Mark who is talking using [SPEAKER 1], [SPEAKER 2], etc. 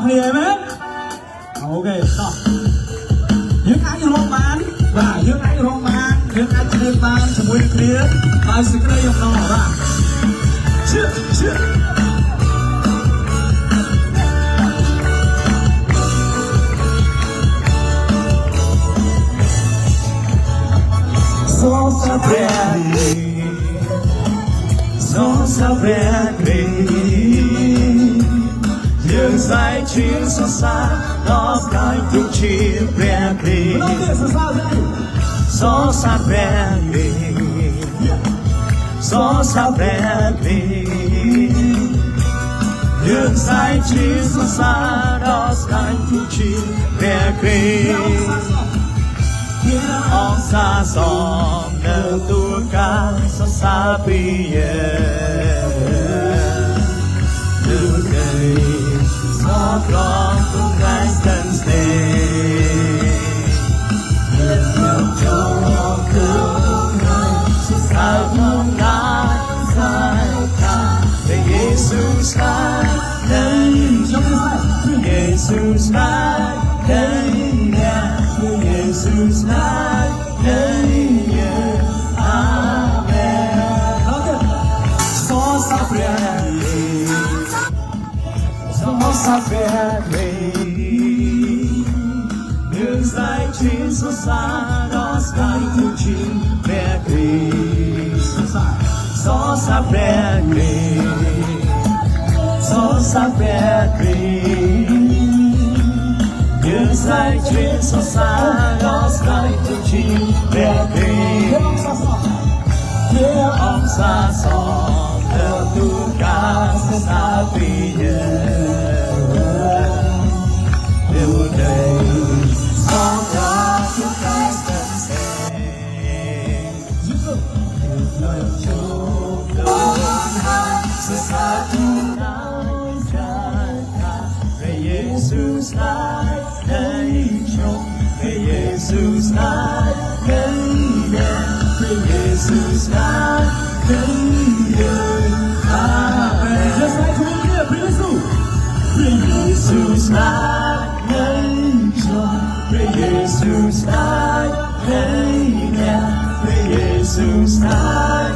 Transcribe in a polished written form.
[SPEAKER 1] เคลียร์ไหมโอเคต่อยังไงโรงพยาบาลว่ายังไงโรงพยาบาลยังไงโรงพยาบาลสมุยเคลียร์ตายสิกระยงนอว่าเชื่อSo sadly, những giải chiến so xa đó cái chung chi bèn so sadly, những giải chiến so xa đó cái chung chi bèn ông xa xóm nở tu ca so xa bìa từ đây gió lòng tung gai sân stê nhìn nhau cho cứu người so xa mong ngài dài ca để Jesus ngài đây Jesus ngài đây Jesus ngài đây những giải chiến so xa đó sky tu chi về Christ so xa về Christ những giải chiến so xa đó sky tu chi về Christ ông xa xóm theo tu ca so xa vì điều đây gió ra chúng ta sẵn sàng lời chúc đón hai sự xa tu nói trái ta về Jesus ngài đây chung về Jesus ngài đây về Jesus ngài đây amen just like to hear Jesus ngài Jesus ngài đây Jesus ngài